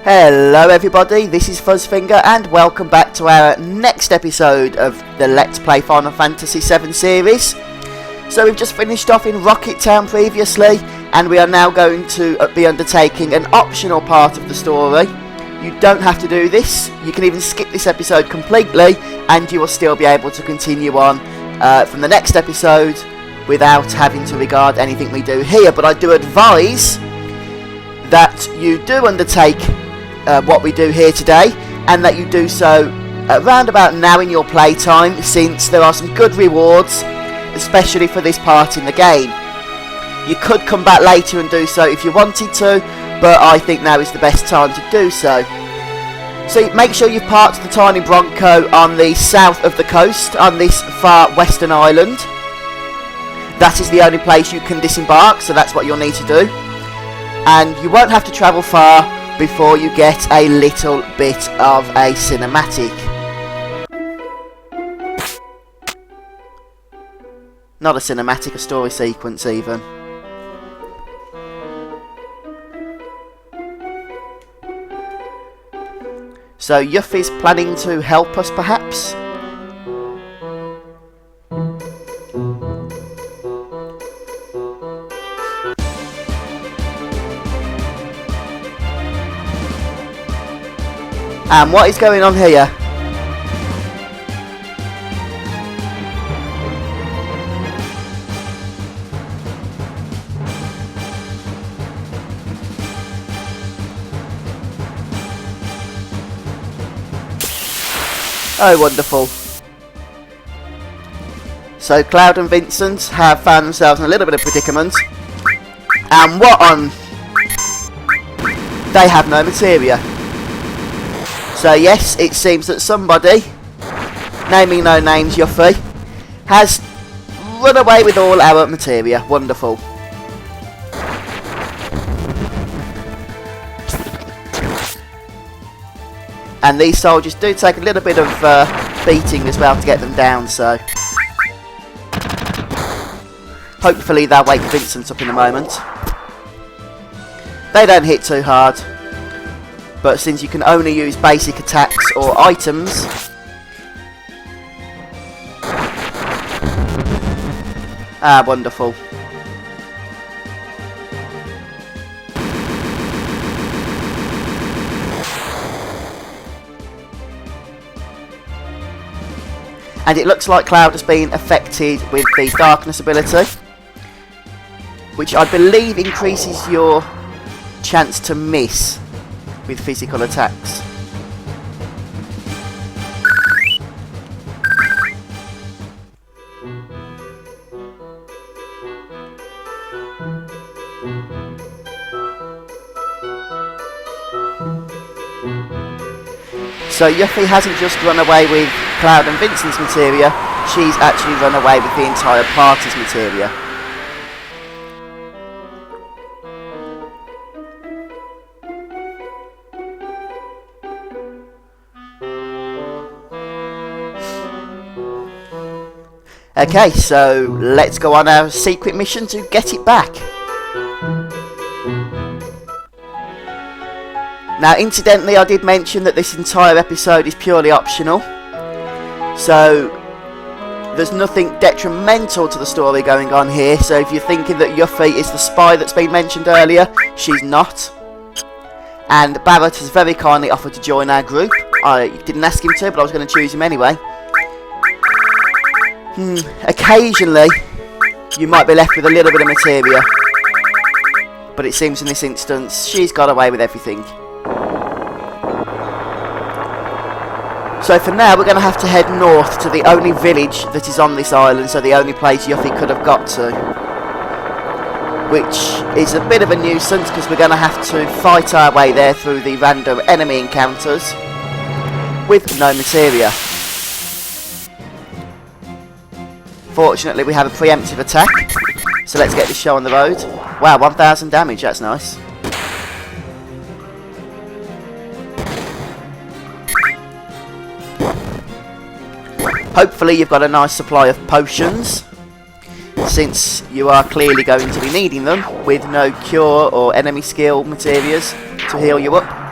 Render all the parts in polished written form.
Hello everybody, this is Fuzzfinger and welcome back to our next episode of the Let's Play Final Fantasy VII series. So we've just finished off in Rocket Town previously and we are now going to be undertaking an optional part of the story. You don't have to do this, you can even skip this episode completely and you will still be able to continue on from the next episode without having to regard anything we do here. But I do advise that you do undertake what we do here today, and that you do so around about now in your playtime, since there are some good rewards, especially for this part in the game. You could come back later and do so if you wanted to, but I think now is the best time to do so. So make sure you've parked the tiny Bronco on the south of the coast, on this far western island. That is the only place you can disembark, so that's what you'll need to do. And you won't have to travel far before you get a little bit of a cinematic. Not a cinematic, a story sequence even. So Yuffie's planning to help us perhaps? And what is going on here? Oh, wonderful. So Cloud and Vincent have found themselves in a little bit of predicament. And what on... They have no materia. So yes, it seems that somebody, naming no names, Yuffie, has run away with all our materia. Wonderful. And these soldiers do take a little bit of beating as well to get them down, so hopefully they'll wake Vincent up in a moment. They don't hit too hard. But since you can only use basic attacks or items, wonderful. And it looks like Cloud has been affected with the darkness ability, which I believe increases your chance to miss with physical attacks. So Yuffie hasn't just run away with Cloud and Vincent's materia, she's actually run away with the entire party's materia. Okay, so let's go on our secret mission to get it back. Now, incidentally, I did mention that this entire episode is purely optional. So, there's nothing detrimental to the story going on here. So if you're thinking that Yuffie is the spy that's been mentioned earlier, she's not. And Barrett has very kindly offered to join our group. I didn't ask him to, but I was going to choose him anyway. Occasionally, you might be left with a little bit of materia, but it seems in this instance, she's got away with everything. So for now, we're going to have to head north to the only village that is on this island, so the only place Yuffie could have got to. Which is a bit of a nuisance, because we're going to have to fight our way there through the random enemy encounters with no materia. Fortunately, we have a preemptive attack, so let's get this show on the road. Wow, 1,000 damage, that's nice. Hopefully you've got a nice supply of potions, since you are clearly going to be needing them, with no cure or enemy skill materials to heal you up.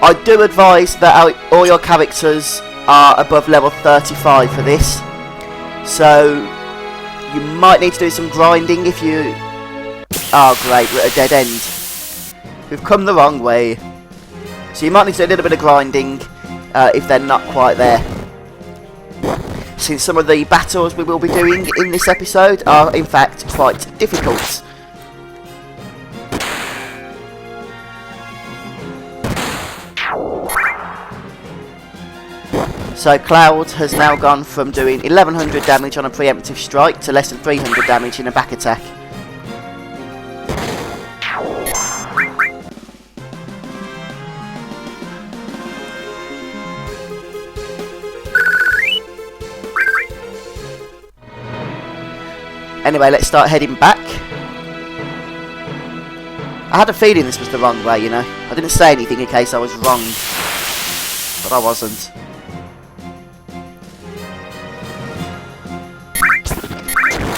I do advise that all your characters are above level 35 for this. So you might need to do some grinding if you... Oh great, we're at a dead end. We've come the wrong way. So you might need to do a little bit of grinding if they're not quite there. Since some of the battles we will be doing in this episode are in fact quite difficult. So Cloud has now gone from doing 1100 damage on a preemptive strike to less than 300 damage in a back attack. Anyway, let's start heading back. I had a feeling this was the wrong way, you know. I didn't say anything in case I was wrong, but I wasn't.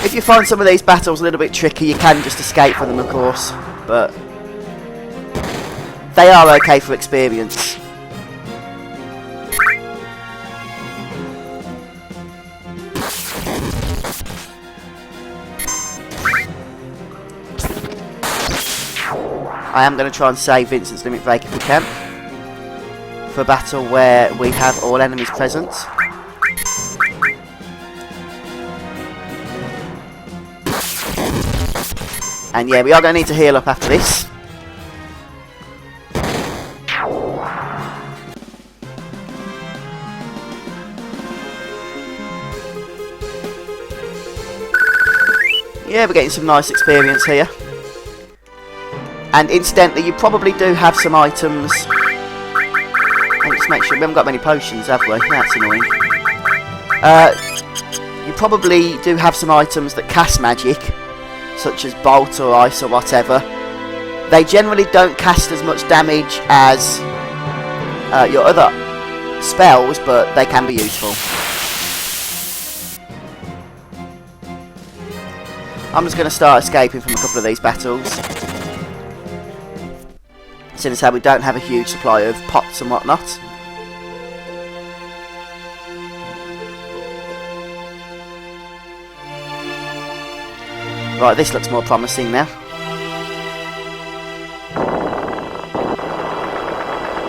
If you find some of these battles a little bit tricky, you can just escape from them, of course, but they are okay for experience. I am going to try and save Vincent's limit break if we can, for a battle where we have all enemies present. And yeah, we are going to need to heal up after this. Yeah, we're getting some nice experience here. And incidentally, you probably do have some items. Let me just make sure we haven't got many potions, have we? That's annoying. You probably do have some items that cast magic, such as bolt or ice or whatever. They generally don't cast as much damage as your other spells, but they can be useful. I'm just going to start escaping from a couple of these battles, seeing as how we don't have a huge supply of pots and whatnot. Right, this looks more promising now.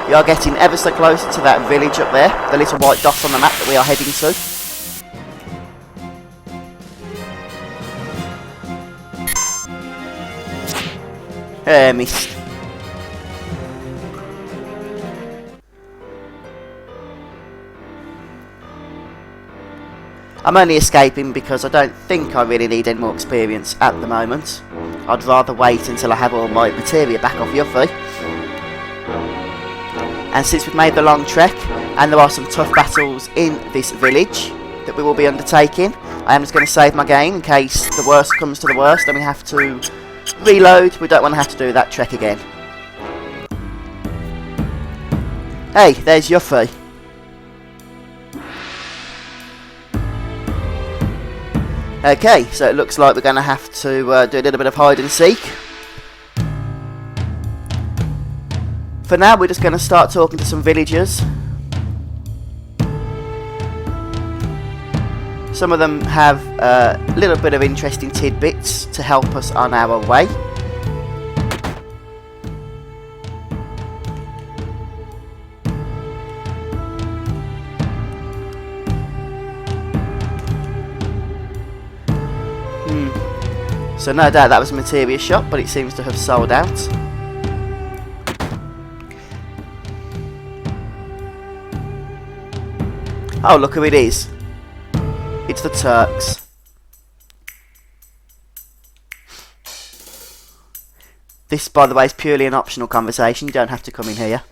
We are getting ever so closer to that village up there, the little white dot on the map that we are heading to. Missed. I'm only escaping because I don't think I really need any more experience at the moment. I'd rather wait until I have all my materia back off Yuffie. And since we've made the long trek, and there are some tough battles in this village that we will be undertaking, I am just going to save my game in case the worst comes to the worst and we have to reload. We don't want to have to do that trek again. Hey, there's Yuffie. Okay, so it looks like we're going to have to do a little bit of hide and seek. For now, we're just going to start talking to some villagers. Some of them have a little bit of interesting tidbits to help us on our way. So no doubt that was a materia shop, but it seems to have sold out. Oh, look who it is. It's the Turks. This, by the way, is purely an optional conversation. You don't have to come in here.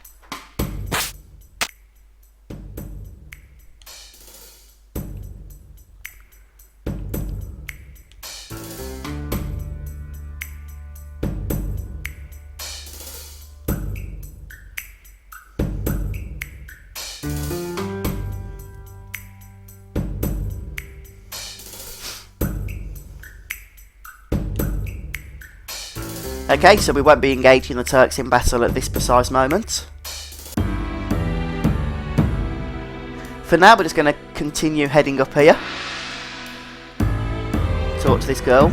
Okay, so we won't be engaging the Turks in battle at this precise moment. For now, we're just going to continue heading up here. Talk to this girl.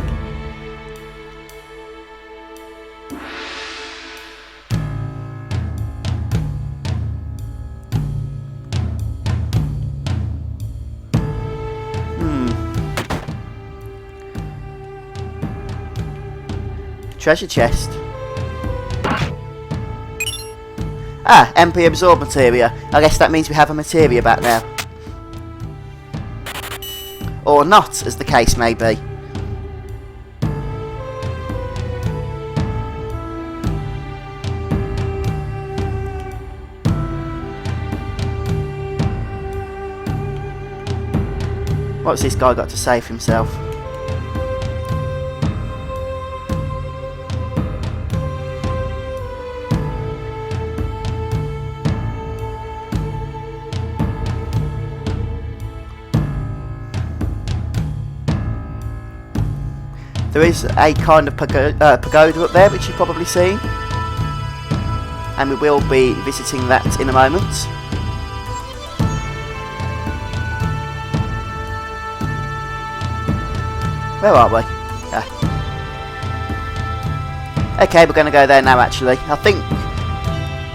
Treasure chest. Ah, MP absorb materia. I guess that means we have a materia back now. Or not, as the case may be. What's this guy got to say for himself? There is a kind of pagoda up there, which you've probably seen, and we will be visiting that in a moment. Where are we? Okay, we're going to go there now actually. I think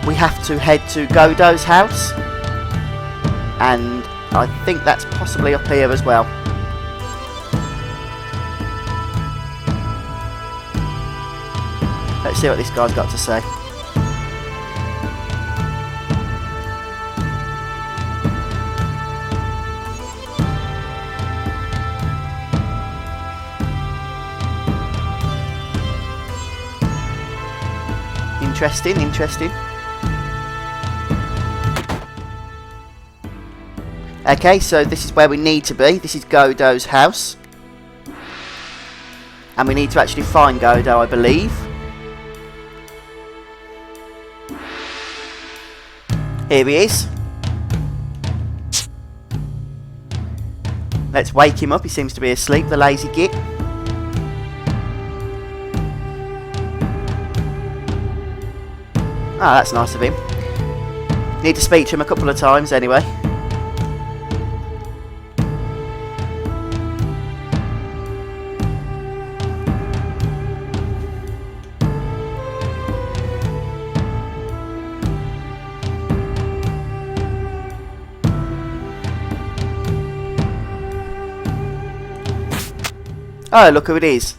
we have to head to Godot's house, and I think that's possibly up here as well. Let's see what this guy's got to say. Interesting, interesting. Okay, so this is where we need to be. This is Godot's house. And we need to actually find Godot, I believe. Here he is. Let's wake him up. He seems to be asleep, the lazy git. Ah, that's nice of him. Need to speak to him a couple of times anyway. Oh, look who it is.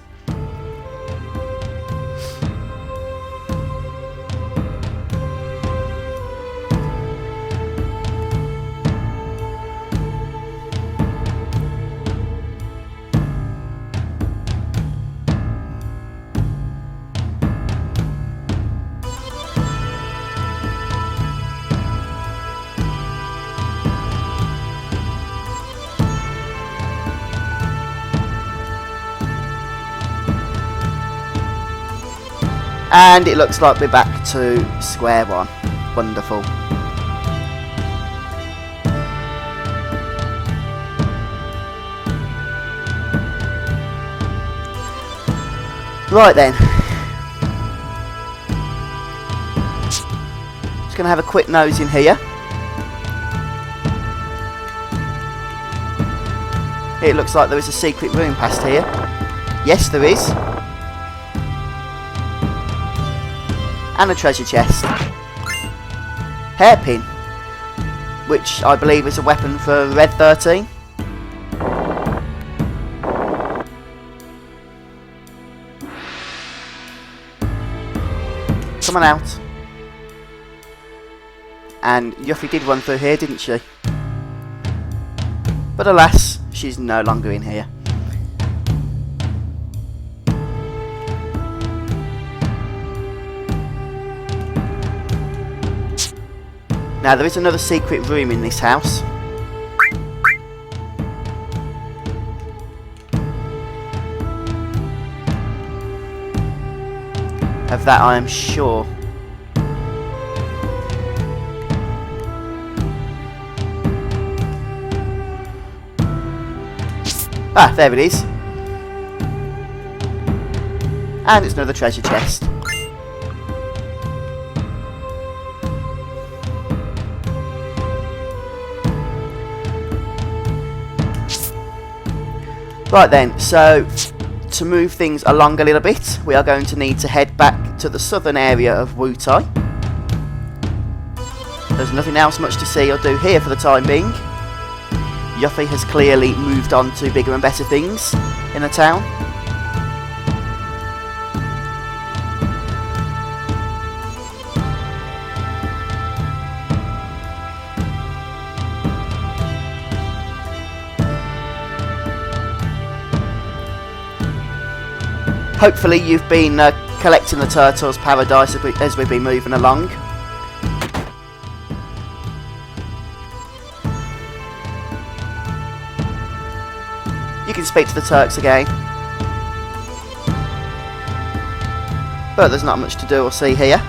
And it looks like we're back to square one. Wonderful. Right then. Just going to have a quick nose in here. It looks like there is a secret room past here. Yes, there is. And a treasure chest. Hairpin, which I believe is a weapon for Red 13. Come on out. And Yuffie did run through here, didn't she? But alas, she's no longer in here. Now there is another secret room in this house. Of that I am sure. Ah, there it is. And it's another treasure chest. Right then, so to move things along a little bit, we are going to need to head back to the southern area of Wutai. There's nothing else much to see or do here for the time being. Yuffie has clearly moved on to bigger and better things in the town. Hopefully you've been collecting the turtles' paradise as we've been moving along. You can speak to the Turks again. But there's not much to do or see here.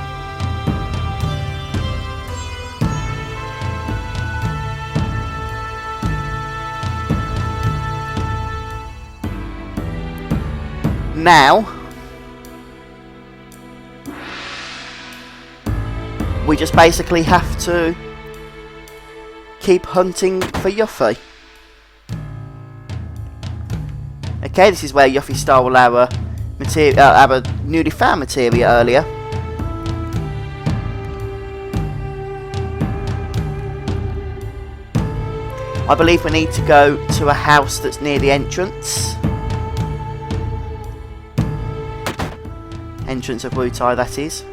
Now, we just basically have to keep hunting for Yuffie. Okay, this is where Yuffie stole our newly found materia earlier. I believe we need to go to a house that's near the entrance. Entrance of Wutai, that is.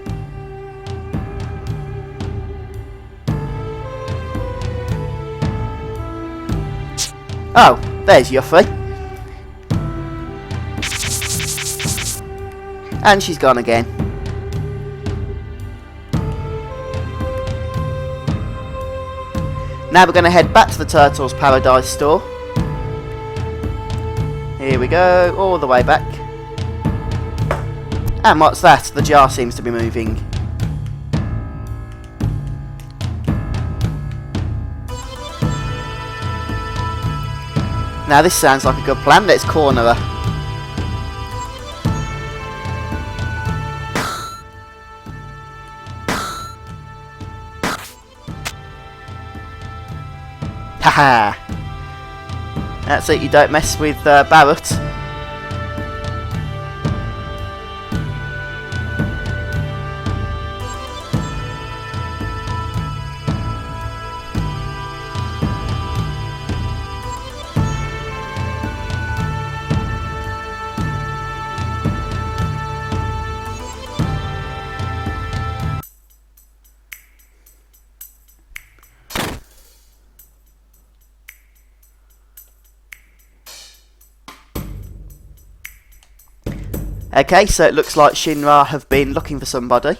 Oh, there's Yuffie. And she's gone again. Now we're going to head back to the Turtles Paradise store. Here we go, all the way back. And what's that? The jar seems to be moving. Now this sounds like a good plan. Let's corner her. Haha! That's it, you don't mess with Barrett. Okay, so it looks like Shinra have been looking for somebody.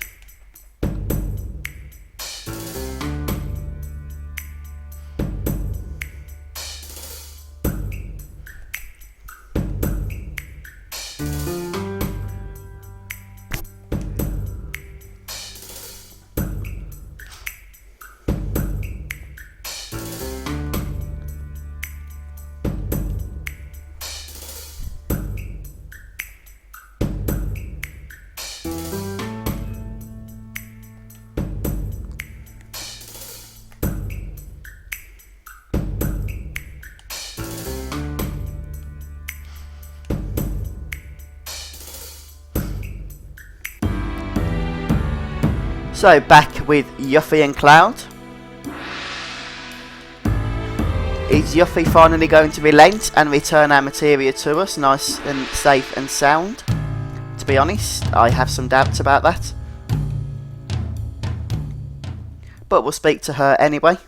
So back with Yuffie and Cloud. Is Yuffie finally going to relent and return our materia to us nice and safe and sound? To be honest, I have some doubts about that. But we'll speak to her anyway.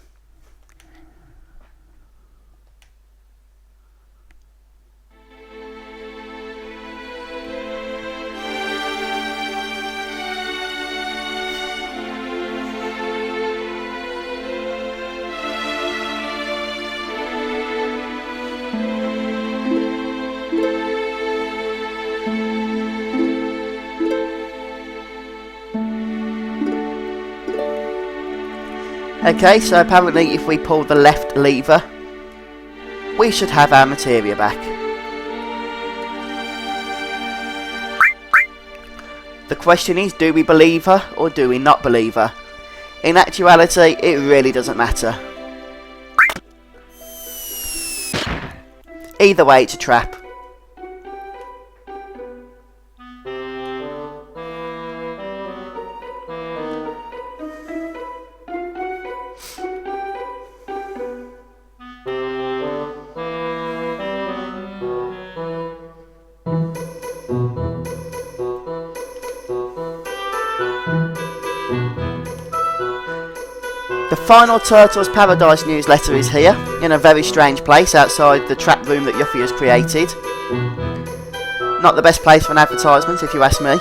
Okay, so apparently if we pull the left lever, we should have our materia back. The question is, do we believe her or do we not believe her? In actuality, it really doesn't matter. Either way, it's a trap. Final Turtles Paradise newsletter is here, in a very strange place outside the trap room that Yuffie has created. Not the best place for an advertisement, if you ask me.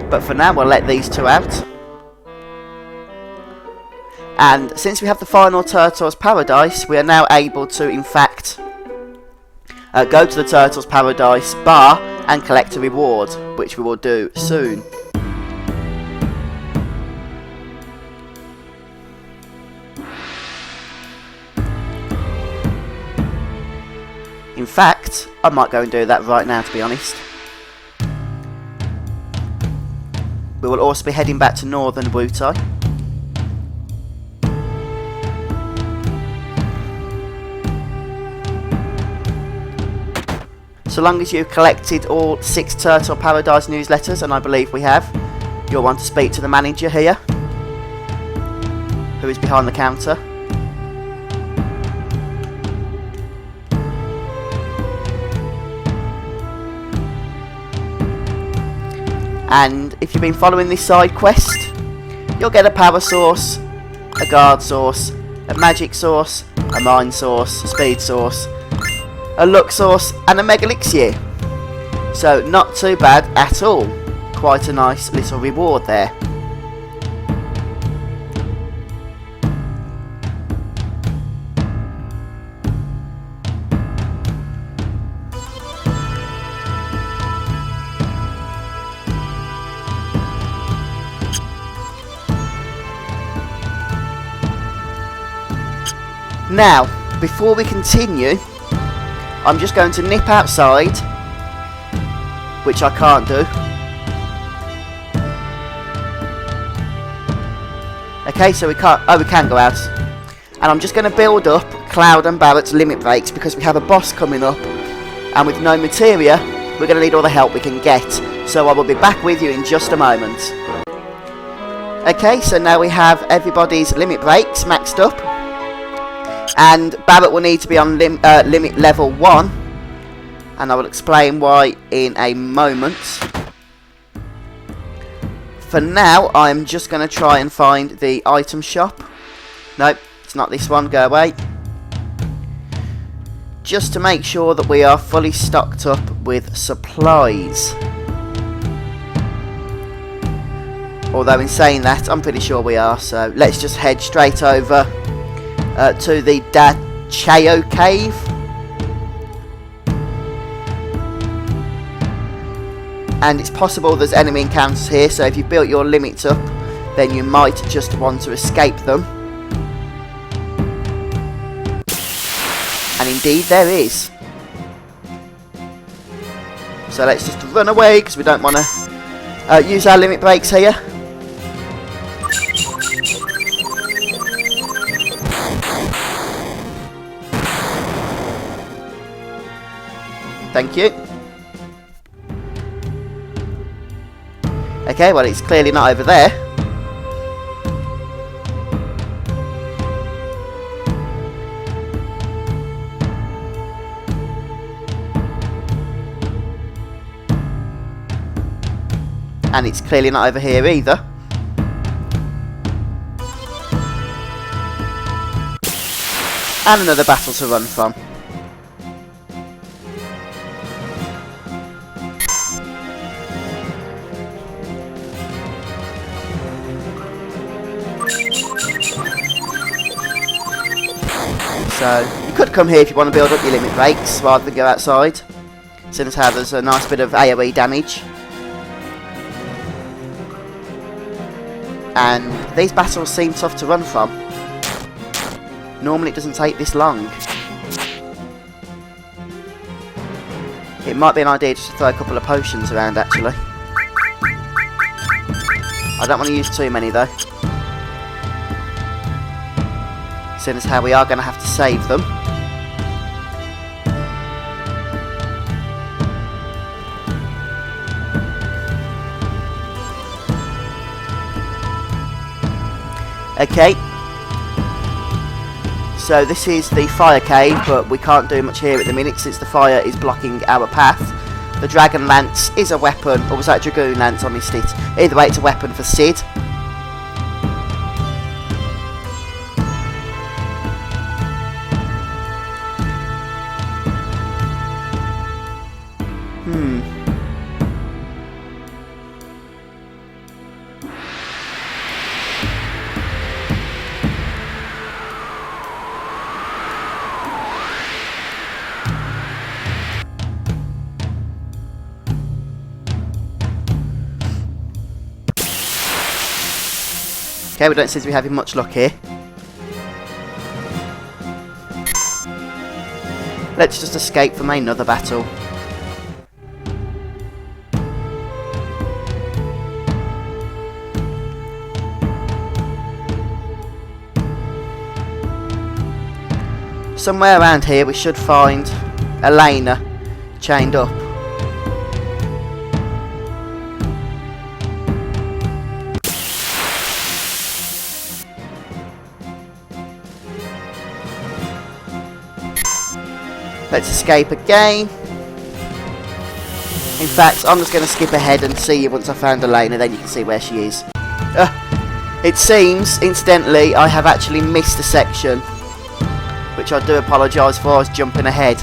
But for now, we'll let these two out. And since we have the Final Turtles Paradise, we are now able to, in fact, go to the Turtles Paradise bar and collect a reward, which we will do soon. In fact, I might go and do that right now, to be honest. We will also be heading back to Northern Wutai. So long as you've collected all 6 Turtle Paradise newsletters, and I believe we have, you'll want to speak to the manager here, who is behind the counter. And if you've been following this side quest, you'll get a power source, a guard source, a magic source, a mine source, a speed source, a luck source and a mega elixir. So not too bad at all. Quite a nice little reward there. Now, before we continue, I'm just going to nip outside, which I can't do. Okay, so we can go out. And I'm just going to build up Cloud and Barrett's limit breaks because we have a boss coming up, and with no materia, we're going to need all the help we can get. So I will be back with you in just a moment. Okay, so now we have everybody's limit breaks maxed up. And Barrett will need to be on limit level 1, and I will explain why in a moment. For now, I'm just going to try and find the item shop. Nope, it's not this one, go away. Just to make sure that we are fully stocked up with supplies. Although in saying that, I'm pretty sure we are, so let's just head straight over to the Chao cave. And it's possible there's enemy encounters here, so if you've built your limits up, then you might just want to escape them. And indeed there is. So let's just run away, because we don't want to use our limit breaks here. Thank you. Okay, well it's clearly not over there. And it's clearly not over here either. And another battle to run from. So, you could come here if you want to build up your limit breaks rather than go outside, since how there's a nice bit of AoE damage. And these battles seem tough to run from. Normally it doesn't take this long. It might be an idea just to throw a couple of potions around actually. I don't want to use too many though. Seeing as how we are going to have to save them. Okay. So this is the fire cave, but we can't do much here at the minute since the fire is blocking our path. The Dragon Lance is a weapon, or was that Dragoon Lance? I missed it. Either way, it's a weapon for Cid. Okay, we don't seem to be having much luck here. Let's just escape from another battle. Somewhere around here we should find Elena chained up. Let's escape again. In fact, I'm just going to skip ahead and see you once I found Elena, then you can see where she is. It seems, incidentally, I have actually missed a section, which I do apologise for. I was jumping ahead.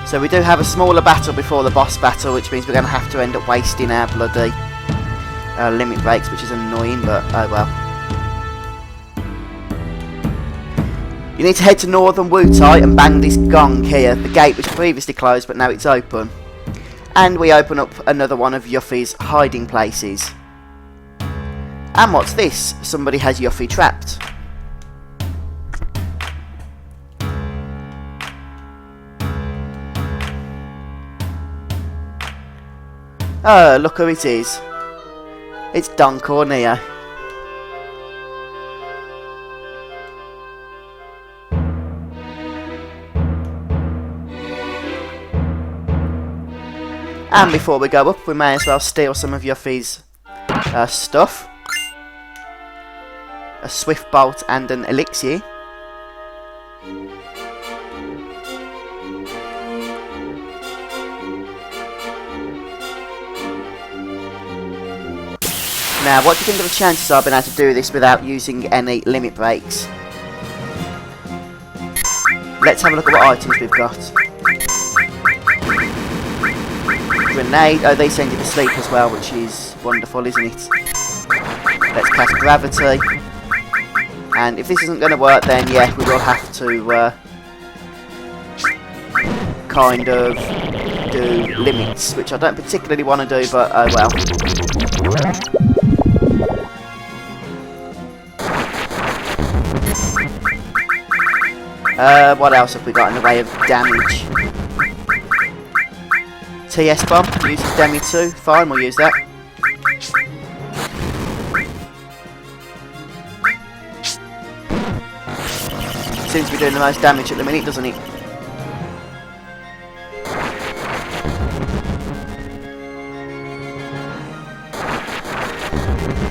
So we do have a smaller battle before the boss battle, which means we're going to have to end up wasting our bloody limit breaks, which is annoying, but oh well. You need to head to northern Wutai and bang this gong here. The gate was previously closed, but now it's open. And we open up another one of Yuffie's hiding places. And what's this? Somebody has Yuffie trapped. Oh, look who it is. It's Don Corneo. And before we go up, we may as well steal some of Yuffie's stuff. A swift bolt and an elixir. Now, what do you think of the chances I've been able to do this without using any limit breaks? Let's have a look at what items we've got. Grenade. Oh, they send you to sleep as well, which is wonderful, isn't it? Let's cast gravity. And if this isn't going to work, then yeah, we will have to kind of do limits, which I don't particularly want to do, but oh well. What else have we got in the way of damage? TS bomb uses Demi too. Fine, we'll use that. Seems to be doing the most damage at the minute, doesn't it?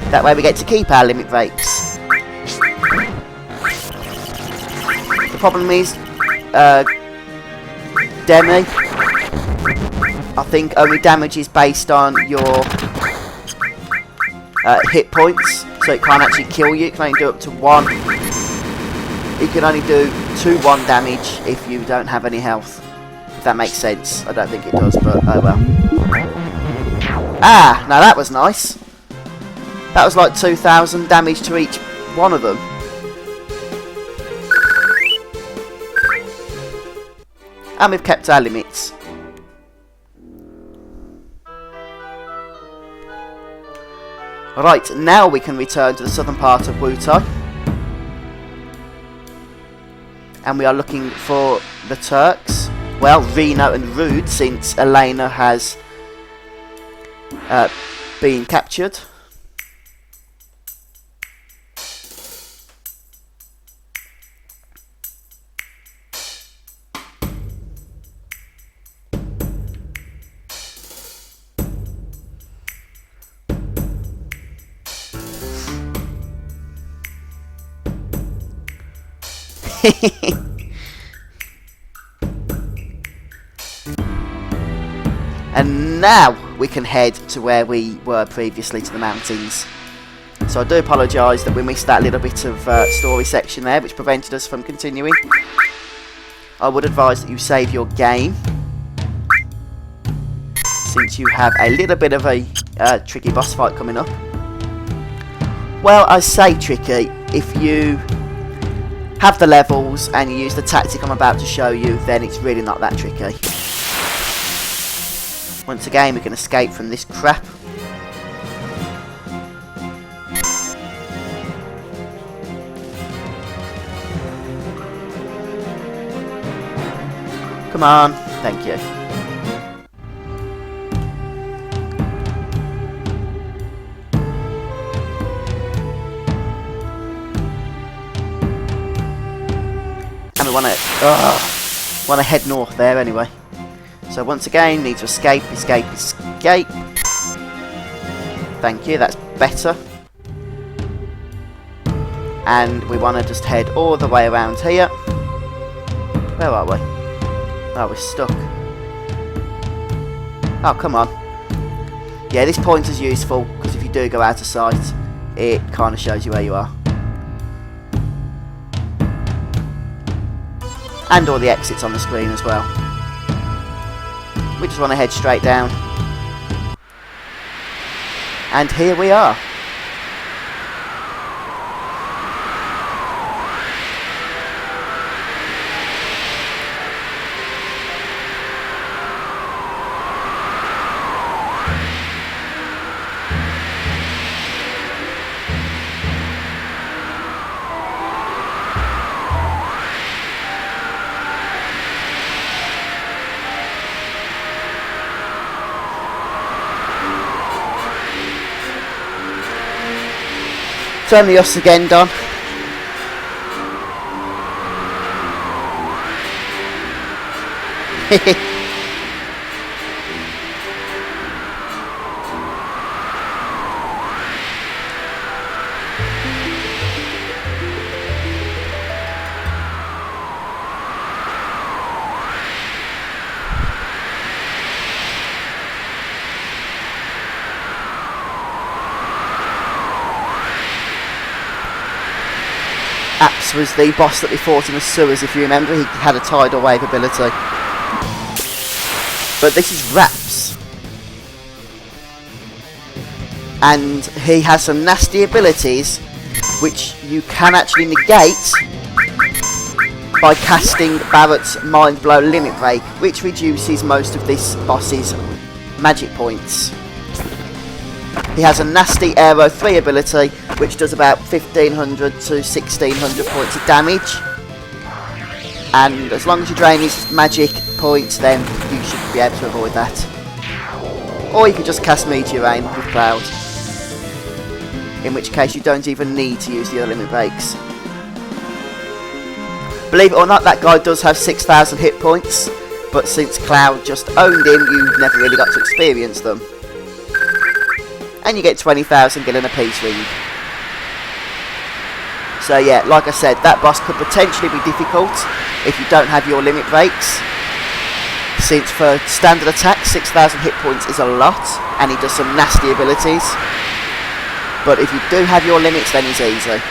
That way we get to keep our limit breaks. The problem is, Demi, I think only damage is based on your hit points, so it can't actually kill you. It can only do up to 1. It can only do 2-1 damage if you don't have any health. If that makes sense. I don't think it does, but oh well. Ah, now that was nice. That was like 2,000 damage to each one of them. And we've kept our limits. Right, now we can return to the southern part of Wutai. And we are looking for the Turks. Well, Reno and Rude, since Elena has been captured. And now we can head to where we were previously, to the mountains. So I do apologise that we missed that little bit of story section there, which prevented us from continuing. I would advise that you save your game, since you have a little bit of a tricky boss fight coming up. Well, I say tricky, if you have the levels and you use the tactic I'm about to show you, then it's really not that tricky. Once again, we can escape from this crap. Come on, thank you. And we want to head north there anyway. So once again, need to escape, escape, escape. Thank you, that's better. And we want to just head all the way around here. Where are we? Oh, we're stuck. Oh, come on. Yeah, this pointer's useful, because if you do go out of sight, it kind of shows you where you are. And all the exits on the screen as well. We just want to head straight down. And here we are. Turn the us again, Don. Apps was the boss that we fought in the sewers, if you remember. He had a tidal wave ability. But this is Raps. And he has some nasty abilities which you can actually negate by casting Barrett's Mind Blow Limit Break, which reduces most of this boss's magic points. He has a nasty Aero 3 ability, which does about 1500 to 1600 points of damage. And as long as you drain his magic points, then you should be able to avoid that. Or you can just cast Meteor Rain with Cloud, in which case you don't even need to use the other limit breaks. Believe it or not, that guy does have 6,000 hit points, but since Cloud just owned him, you've never really got to experience them. And you get 20,000 gil in a peace ring. So yeah, like I said, that boss could potentially be difficult if you don't have your limit breaks, since for standard attack 6,000 hit points is a lot, and he does some nasty abilities. But if you do have your limits, then it's easy.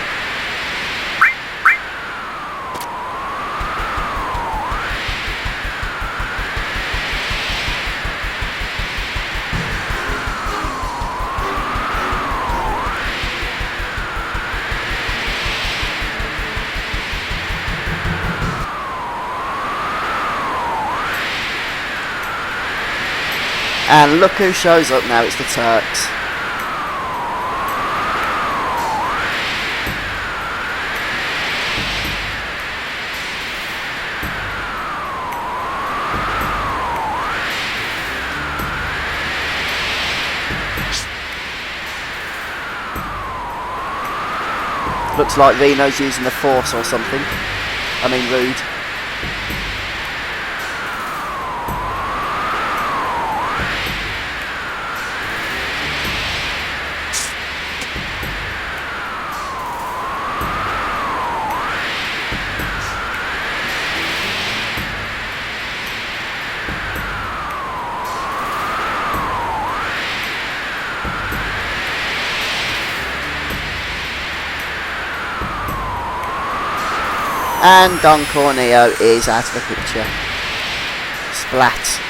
And look who shows up now, it's the Turks. Looks like Reno's using the Force or something. I mean, rude. And Don Corneo is out of the picture. Splat.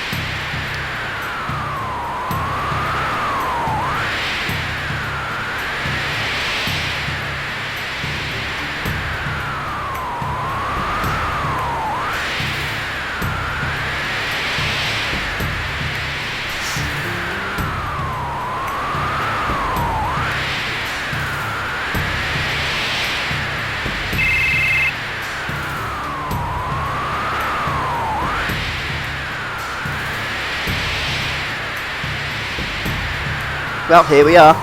Well, here we are.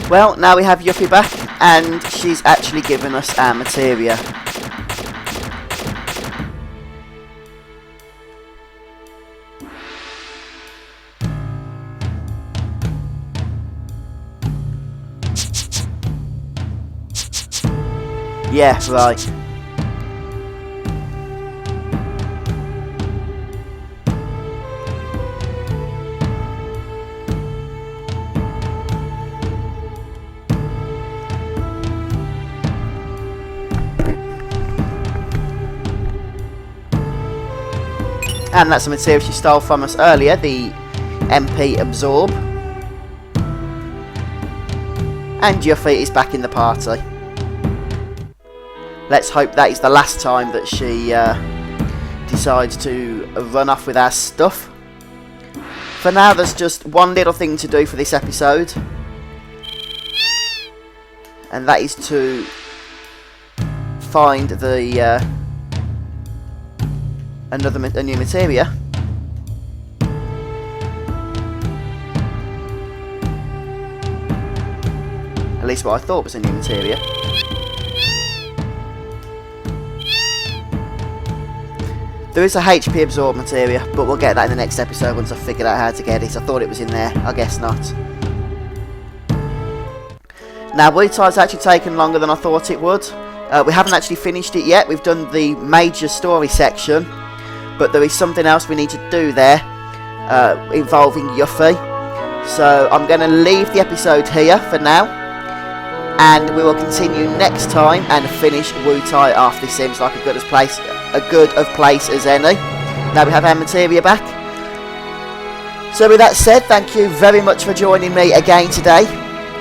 Well, now we have Yuffie back, and she's actually given us our materia. Yeah, right. And that's the material she stole from us earlier, the MP Absorb. And Yuffie is back in the party. Let's hope that is the last time that she decides to run off with our stuff. For now, there's just one little thing to do for this episode. And that is to find the... a new materia. At least what I thought was a new materia. There is a HP absorb materia, but we'll get that in the next episode once I've figured out how to get it. I thought it was in there, I guess not. Now, Wutai's actually taken longer than I thought it would. We haven't actually finished it yet. We've done the major story section, but there is something else we need to do there involving Yuffie. So I'm going to leave the episode here for now, and we will continue next time and finish Wutai off. This seems like a good of place as any. Now we have our materia back. So with that said, thank you very much for joining me again today.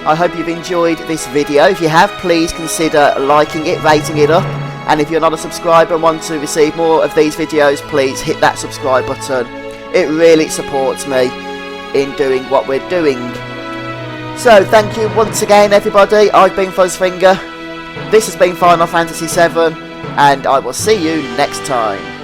I hope you've enjoyed this video. If you have, please consider liking it, rating it up. And if you're not a subscriber and want to receive more of these videos, please hit that subscribe button. It really supports me in doing what we're doing. So thank you once again, everybody. I've been Fuzzfinger. This has been Final Fantasy VII, and I will see you next time.